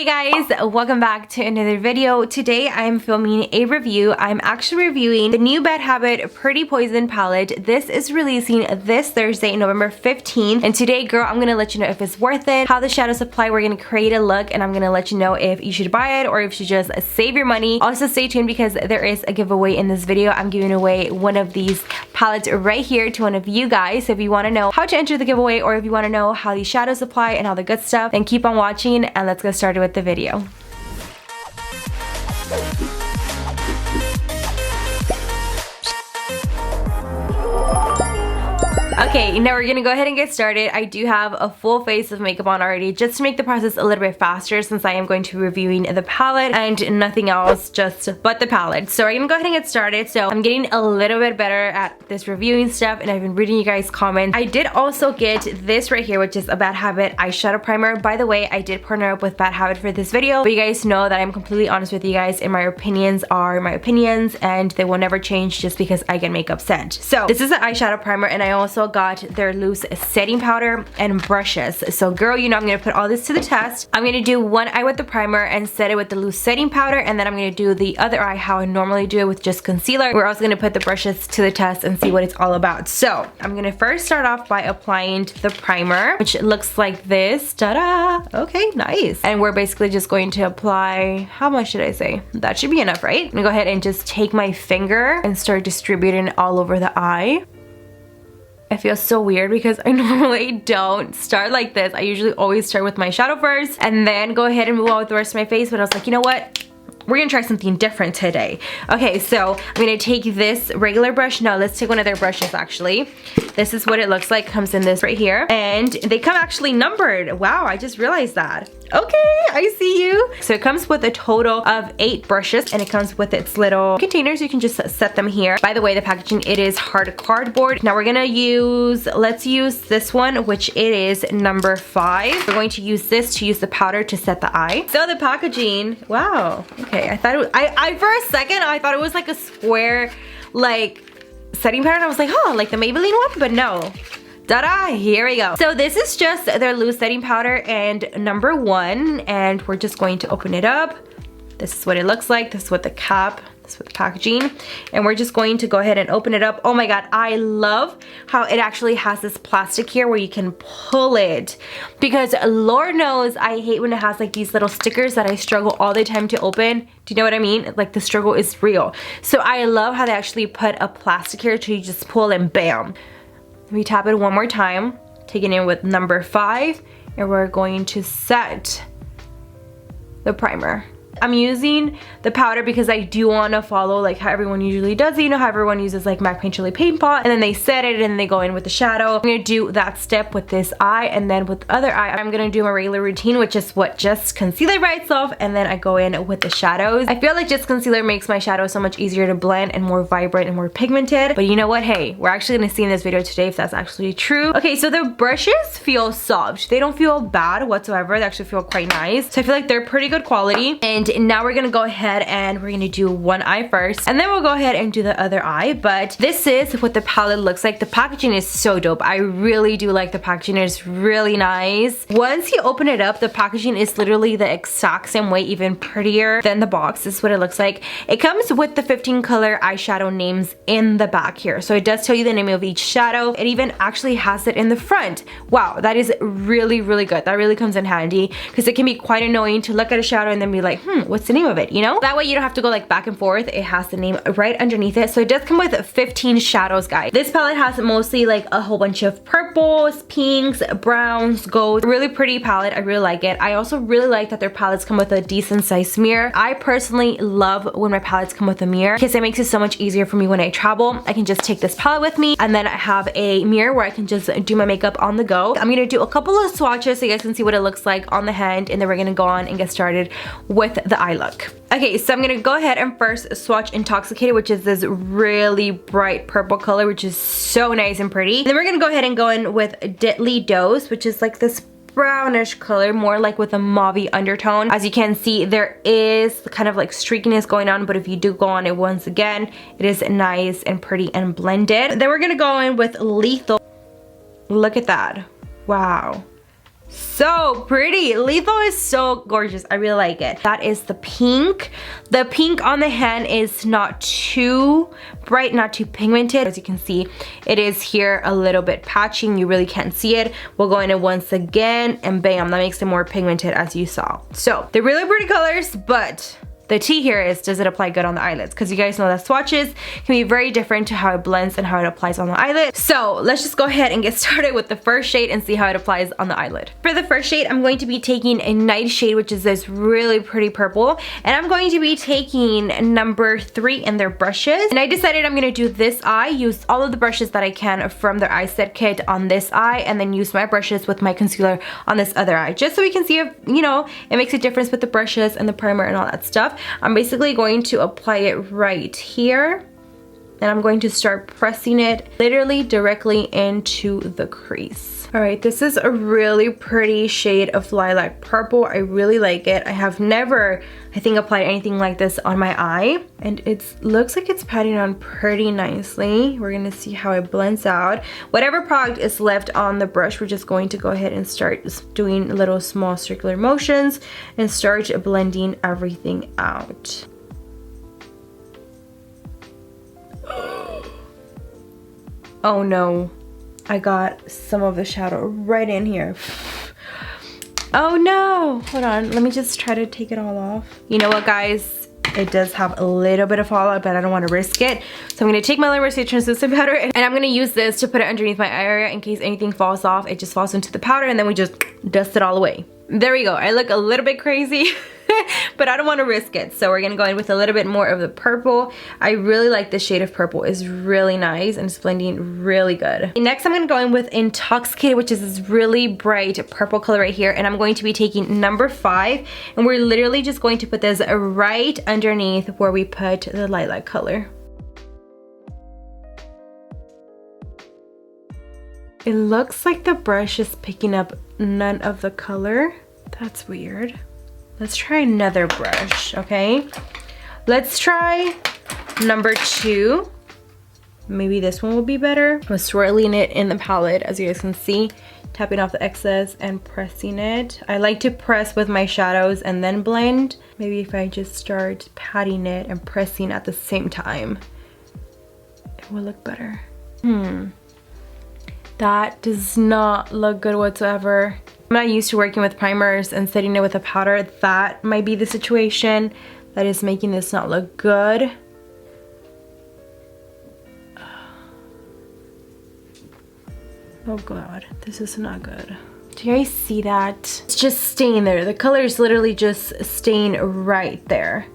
guys, welcome back to another video. Today I'm filming a review. I'm actually reviewing the new Badhabit Pretty Poison palette. This is releasing this Thursday, November 15th. And today, girl, I'm gonna let you know if it's worth it, how the shadows apply. We're gonna create a look, and I'm gonna let you know if you should buy it or if you should just save your money. Also stay tuned because there is a giveaway in this video. I'm giving away one of these palettes right here to one of you guys. So if you wanna know how to enter the giveaway or if you wanna know how these shadows apply and all the good stuff, then keep on watching and let's get started with the video. Okay, now we're gonna go ahead and get started. I do have a full face of makeup on already just to make the process a little bit faster since I am going to be reviewing the palette and nothing else just but the palette. So we're gonna go ahead and get started. So I'm getting a little bit better at this reviewing stuff and I've been reading you guys' comments. I did also get this right here, which is a Badhabit eyeshadow primer. By the way, I did partner up with Badhabit for this video, but you guys know that I'm completely honest with you guys and my opinions are my opinions and they will never change just because I get makeup sent. So this is an eyeshadow primer and I also got their loose setting powder and brushes. So girl, you know I'm gonna put all this to the test. I'm gonna do one eye with the primer and set it with the loose setting powder, and then I'm gonna do the other eye how I normally do it with just concealer. We're also gonna put the brushes to the test and see what it's all about. So I'm gonna first start off by applying the primer, which looks like this. Ta-da! Okay, nice. And we're basically just going to apply, how much should I say? That should be enough, right? I'm gonna go ahead and just take my finger and start distributing it all over the eye. I feel so weird because I normally don't start like this. I usually always start with my shadow first and then go ahead and move on with the rest of my face, but I was like, you know what? We're gonna try something different today. Okay, so I'm gonna take this regular brush. No, let's take one of their brushes actually. This is what it looks like, comes in this right here. And they come actually numbered. Wow, I just realized that. Okay, I see you. So it comes with a total of 8 brushes and it comes with its little containers. You can just set them here. By the way, the packaging, it is hard cardboard. Now we're gonna use, let's use this one, which it is number 5. We're going to use this to use the powder to set the eye. So the packaging, wow. Okay, I thought it was, I for a second, I thought it was like a square, like, setting powder. And I was like, oh, like the Maybelline one, but no. Ta-da, here we go. So this is just their loose setting powder and number 1, and we're just going to open it up. This is what it looks like. This is what the cap, this is what the packaging, and we're just going to go ahead and open it up. Oh my god, I love how it actually has this plastic here where you can pull it, because Lord knows I hate when it has like these little stickers that I struggle all the time to open. Do you know what I mean? Like the struggle is real. So I love how they actually put a plastic here to just pull and bam. We tap it one more time, taking it with number 5, and we're going to set the primer. I'm using the powder because I do want to follow like how everyone usually does it. You know how everyone uses like MAC Paint Chili Paint Pot and then they set it and then they go in with the shadow. I'm going to do that step with this eye, and then with the other eye I'm going to do my regular routine, which is what, just concealer by itself, and then I go in with the shadows. I feel like just concealer makes my shadow so much easier to blend and more vibrant and more pigmented, but you know what, hey, we're actually going to see in this video today if that's actually true. Okay, so the brushes feel soft. They don't feel bad whatsoever. They actually feel quite nice. So I feel like they're pretty good quality. And now we're gonna go ahead and we're gonna do one eye first, and then we'll go ahead and do the other eye. But this is what the palette looks like. The packaging is so dope. I really do like the packaging. It's really nice. Once you open it up, the packaging is literally the exact same way, even prettier than the box. This is what it looks like. It comes with the 15 color eyeshadow names in the back here, so it does tell you the name of each shadow. It even actually has it in the front. Wow, that is really, really good. That really comes in handy because it can be quite annoying to look at a shadow and then be like, what's the name of it, you know? That way you don't have to go like back and forth. It has the name right underneath it. So it does come with 15 shadows, guys. This palette has mostly like a whole bunch of purples, pinks, browns, golds. Really pretty palette. I really like it. I also really like that their palettes come with a decent sized mirror. I personally love when my palettes come with a mirror because it makes it so much easier for me when I travel. I can just take this palette with me, and then I have a mirror where I can just do my makeup on the go. I'm gonna do a couple of swatches so you guys can see what it looks like on the hand, and then we're gonna go on and get started with the eye look. Okay, so I'm gonna go ahead and first swatch Intoxicated, which is this really bright purple color, which is so nice and pretty. Then we're gonna go ahead and go in with Deadly Dose, which is like this brownish color, more like with a mauvey undertone. As you can see, there is kind of like streakiness going on, but if you do go on it once again, it is nice and pretty and blended. Then we're gonna go in with Lethal. Look at that. Wow. So pretty. Lethal is so gorgeous. I really like it. That is the pink. The pink on the hand is not too bright, not too pigmented. As you can see, it is here a little bit patchy and you really can't see it. We'll go in it once again and bam, that makes it more pigmented as you saw. So they're really pretty colors, but the T here is, does it apply good on the eyelids? Because you guys know that swatches can be very different to how it blends and how it applies on the eyelid. So let's just go ahead and get started with the first shade and see how it applies on the eyelid. For the first shade, I'm going to be taking a night shade, which is this really pretty purple. And I'm going to be taking number 3 in their brushes. And I decided I'm gonna do this eye, use all of the brushes that I can from their eye set kit on this eye, and then use my brushes with my concealer on this other eye. Just so we can see if, you know, it makes a difference with the brushes and the primer and all that stuff. I'm basically going to apply it right here, and I'm going to start pressing it literally directly into the crease. All right, this is a really pretty shade of lilac purple. I really like it. I have never, I think, applied anything like this on my eye, and it looks like it's patting on pretty nicely. We're gonna see how it blends out. Whatever product is left on the brush, we're just going to go ahead and start doing little small circular motions and start blending everything out. Oh no. I got some of the shadow right in here. Oh no! Hold on, let me just try to take it all off. You know what, guys? It does have a little bit of fallout, but I don't want to risk it. So I'm going to take my Liquid Translucent powder and I'm going to use this to put it underneath my eye area in case anything falls off. It just falls into the powder and then we just dust it all away. There we go. I look a little bit crazy. But I don't want to risk it, so we're gonna go in with a little bit more of the purple. I really like this shade of purple. It's really nice and it's blending really good. Next, I'm gonna go in with Intoxicated, which is this really bright purple color right here, and I'm going to be taking number 5, and we're literally just going to put this right underneath where we put the lilac color. It looks like the brush is picking up none of the color. That's weird. Let's try another brush, okay? Let's try number 2. Maybe this one will be better. I'm swirling it in the palette, as you guys can see, tapping off the excess and pressing it. I like to press with my shadows and then blend. Maybe if I just start patting it and pressing at the same time, it will look better. That does not look good whatsoever. I'm not used to working with primers and setting it with a powder. That might be the situation that is making this not look good. Oh god, this is not good. Do you guys see that? It's just staying there. The color is literally just staying right there.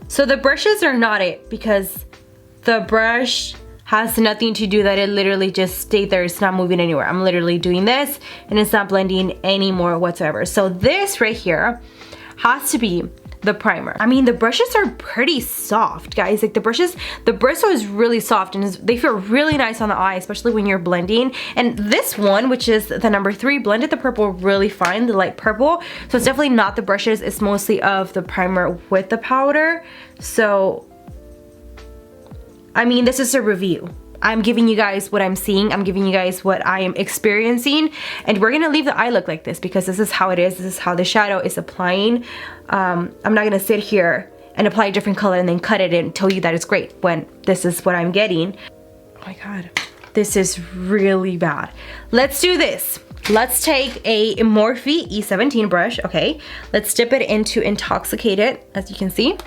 So the brushes are not it, because the brush has nothing to do that. It literally just stayed there. It's not moving anywhere. I'm literally doing this and it's not blending anymore whatsoever. So this right here has to be the primer. I mean, the brushes are pretty soft, guys. Like the bristle is really soft and they feel really nice on the eye, especially when you're blending. And this one, which is the number 3, blended the purple really fine, the light purple. So it's definitely not the brushes. It's mostly of the primer with the powder. So I mean, this is a review. I'm giving you guys what I'm seeing. I'm giving you guys what I am experiencing. And we're gonna leave the eye look like this because this is how it is. This is how the shadow is applying. I'm not gonna sit here and apply a different color and then cut it and tell you that it's great when this is what I'm getting. Oh my god, this is really bad. Let's do this. Let's take a Morphe E17 brush, okay? Let's dip it into Intoxicated. As you can see,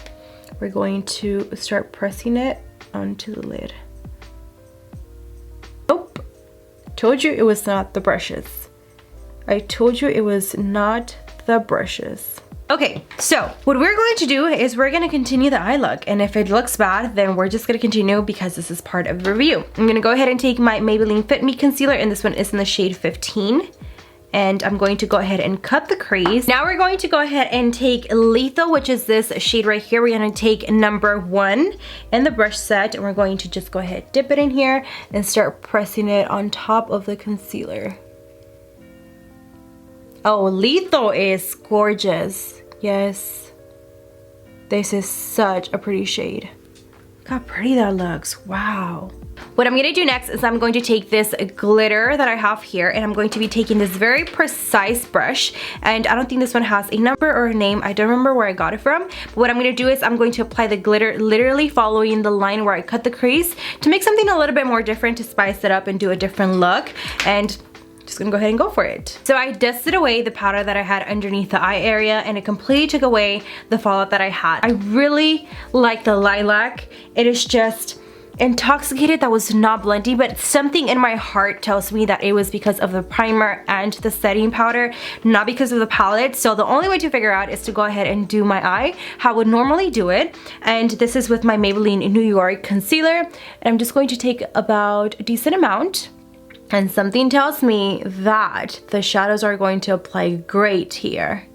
we're going to start pressing it onto the lid. Nope. Told you it was not the brushes. I told you it was not the brushes. Okay, so what we're going to do is we're going to continue the eye look, and if it looks bad, then we're just going to continue because this is part of the review. I'm going to go ahead and take my Maybelline Fit Me Concealer, and this one is in the shade 15. And I'm going to go ahead and cut the crease. Now we're going to go ahead and take Lethal, which is this shade right here. We're going to take number 1 in the brush set, and we're going to just go ahead, dip it in here, and start pressing it on top of the concealer. Oh, Lethal is gorgeous. Yes. This is such a pretty shade. Look how pretty that looks. Wow. What I'm gonna do next is I'm going to take this glitter that I have here, and I'm going to be taking this very precise brush, and I don't think this one has a number or a name. I don't remember where I got it from. But what I'm gonna do is I'm going to apply the glitter literally following the line where I cut the crease to make something a little bit more different, to spice it up and do a different look. And just gonna go ahead and go for it. So I dusted away the powder that I had underneath the eye area, and it completely took away the fallout that I had. I really like the lilac. It is just intoxicated. That was not blending, but something in my heart tells me that it was because of the primer and the setting powder, not because of the palette. So the only way to figure out is to go ahead and do my eye how I would normally do it. And this is with my Maybelline New York concealer, and I'm just going to take about a decent amount. And something tells me that the shadows are going to apply great here.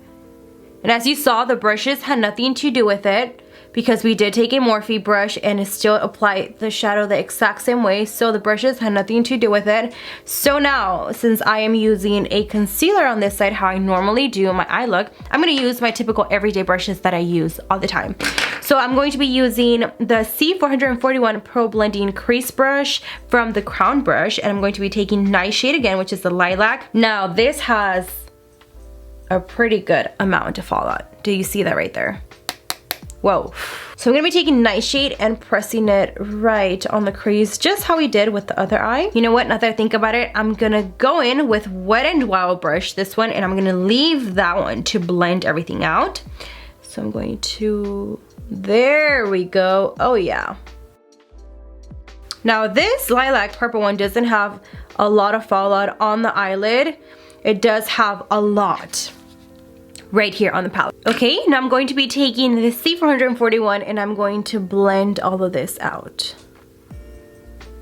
And as you saw, the brushes had nothing to do with it, because we did take a Morphe brush and it still applied the shadow the exact same way. So the brushes had nothing to do with it. So now, since I am using a concealer on this side, how I normally do my eye look, I'm gonna use my typical everyday brushes that I use all the time. So I'm going to be using the C441 Pro Blending Crease Brush from the Crown Brush, and I'm going to be taking Nightshade again, which is the lilac. Now this has a pretty good amount of fallout. Do you see that right there? Whoa. So I'm gonna be taking Nightshade and pressing it right on the crease, just how we did with the other eye. You know what, now that I think about it, I'm gonna go in with Wet n Wild brush, this one, and I'm gonna leave that one to blend everything out. So I'm going to, there we go, oh yeah. Now this lilac purple one doesn't have a lot of fallout on the eyelid. It does have a lot right here on the palette. Okay, now I'm going to be taking the C441 and I'm going to blend all of this out.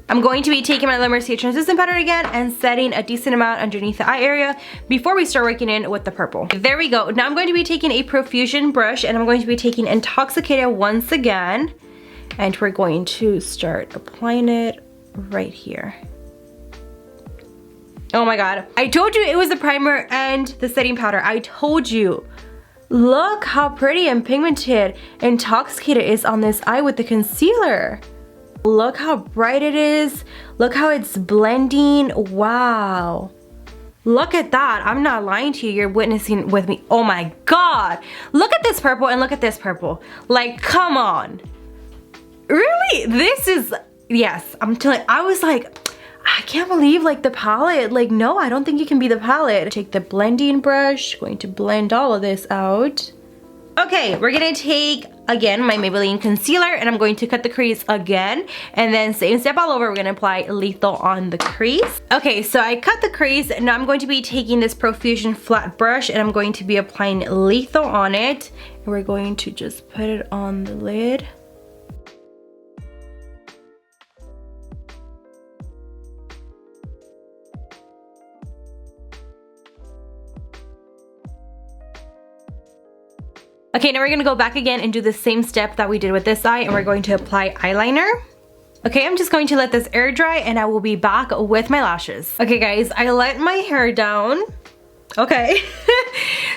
I'm going to be taking my La Mercier translucent powder again and setting a decent amount underneath the eye area before we start working in with the purple. There we go. Now I'm going to be taking a Profusion brush and I'm going to be taking Intoxicated once again, and we're going to start applying it right here. Oh my god. I told you it was the primer and the setting powder. I told you. Look how pretty and pigmented Intoxicated is on this eye with the concealer. Look how bright it is. Look how it's blending. Wow. Look at that. I'm not lying to you. You're witnessing with me. Oh my god. Look at this purple and look at this purple. Like, come on. Really? This is, yes, I'm telling you, I was like, I can't believe like the palette, like no, I don't think it can be the palette. Take the blending brush, going to blend all of this out. Okay, we're gonna take, again, my Maybelline concealer and I'm going to cut the crease again, and then same step all over, we're gonna apply Lethal on the crease. Okay, so I cut the crease, and now I'm going to be taking this Profusion flat brush and I'm going to be applying Lethal on it. And we're going to just put it on the lid. Okay, now we're gonna go back again and do the same step that we did with this eye, and we're going to apply eyeliner. Okay, I'm just going to let this air dry and I will be back with my lashes. Okay guys, I let my hair down. Okay.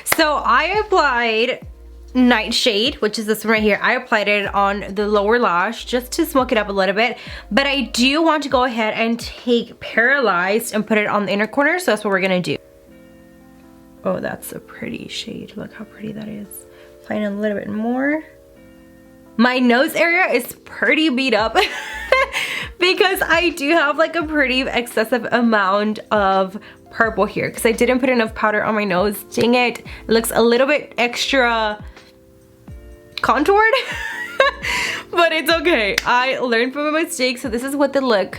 So I applied Nightshade, which is this one right here. I applied it on the lower lash just to smoke it up a little bit, but I do want to go ahead and take Paralyzed and put it on the inner corner, so that's what we're gonna do. Oh, that's a pretty shade. Look how pretty that is. Applying a little bit more. My nose area is pretty beat up because I do have like a pretty excessive amount of purple here because I didn't put enough powder on my nose. Dang it. It looks a little bit extra contoured, but it's okay. I learned from my mistakes, so this is what the look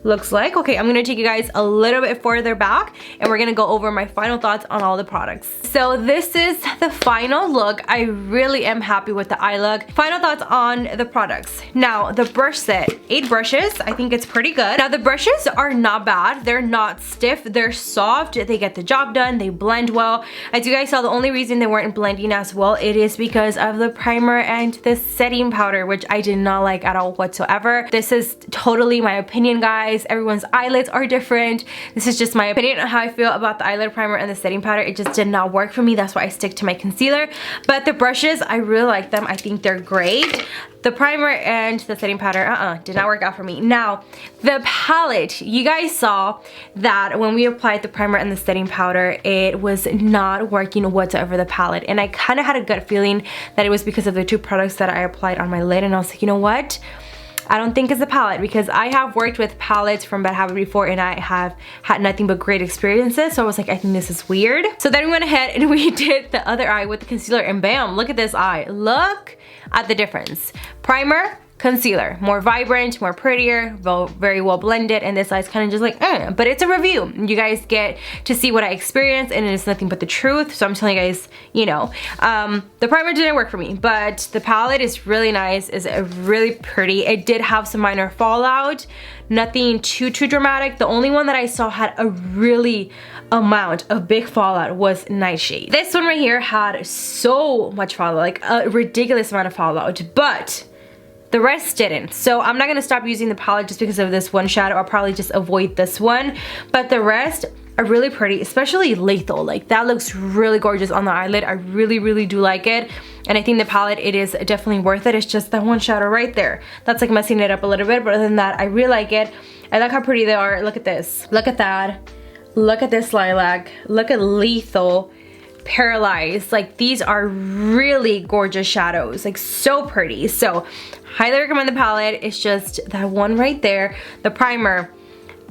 looks like. Okay, I'm gonna take you guys a little bit further back and we're gonna go over my final thoughts on all the products. So this is the final look. I really am happy with the eye look. Final thoughts on the products. Now, the brush set, 8 brushes. I think it's pretty good. Now, the brushes are not bad. They're not stiff. They're soft. They get the job done. They blend well. As you guys saw, the only reason they weren't blending as well, it is because of the primer and the setting powder, which I did not like at all whatsoever. This is totally my opinion, guys. guys. Everyone's eyelids are different. This is just my opinion on how I feel about the eyelid primer and the setting powder. It just did not work for me. That's why I stick to my concealer. But the brushes, I really like them. I think they're great. The primer and the setting powder, did not work out for me. Now, the palette, you guys saw that when we applied the primer and the setting powder, it was not working whatsoever, the palette. And I kind of had a gut feeling that it was because of the two products that I applied on my lid. And I was like, you know what? I don't think it's the palette, because I have worked with palettes from Badhabit before and I have had nothing but great experiences. So I was like, I think this is weird. So then we went ahead and we did the other eye with the concealer, and bam, look at this eye. Look at the difference. Primer, concealer, more vibrant, more prettier, very well blended, and this eye's kind of just like, but it's a review. You guys get to see what I experienced, and it's nothing but the truth. So I'm telling you guys, you know, the primer didn't work for me, but the palette is really nice, is really pretty. It did have some minor fallout, nothing too dramatic. The only one that I saw had a really amount of big fallout was Nightshade. This one right here had so much fallout, like a ridiculous amount of fallout, but the rest didn't. So I'm not gonna stop using the palette just because of this one shadow. I'll probably just avoid this one, but the rest are really pretty, especially Lethal. Like, that looks really gorgeous on the eyelid. I really do like it, and I think the palette, it is definitely worth it. It's just that one shadow right there that's like messing it up a little bit, but other than that, I really like it. I like how pretty they are. Look at this, look at that, look at this lilac, look at Lethal, Paralyzed. Like, these are really gorgeous shadows, like so pretty. So highly recommend the palette. It's just that one right there, the primer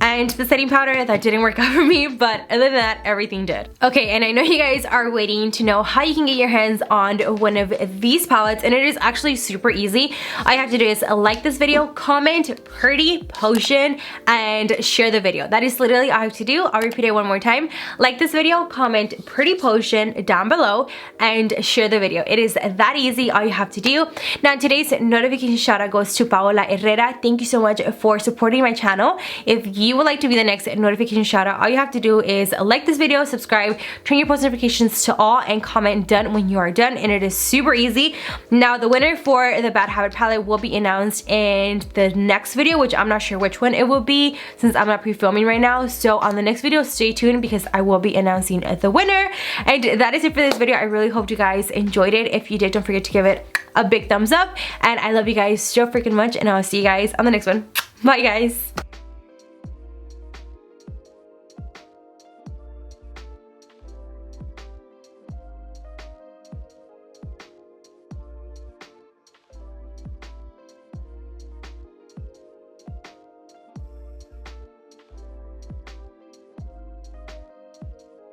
and the setting powder, that didn't work out for me, but other than that, everything did. Okay, and I know you guys are waiting to know how you can get your hands on one of these palettes, and it is actually super easy. All you have to do is like this video, comment Pretty Potion, and share the video. That is literally all I have to do. I'll repeat it one more time. Like this video, comment Pretty Potion down below, and share the video. It is that easy, all you have to do. Now, today's notification shout out goes to Paola Herrera. Thank you so much for supporting my channel. If you would like to be the next notification shout out, all you have to do is like this video, subscribe, turn your post notifications to all, and comment done when you are done, and it is super easy. Now, the winner for the Badhabit palette will be announced in the next video, which I'm not sure which one it will be since I'm not pre-filming right now. So on the next video, stay tuned because I will be announcing the winner. And that is it for this video. I really hope you guys enjoyed it. If you did, don't forget to give it a big thumbs up, and I love you guys so freaking much, and I'll see you guys on the next one. Bye, guys.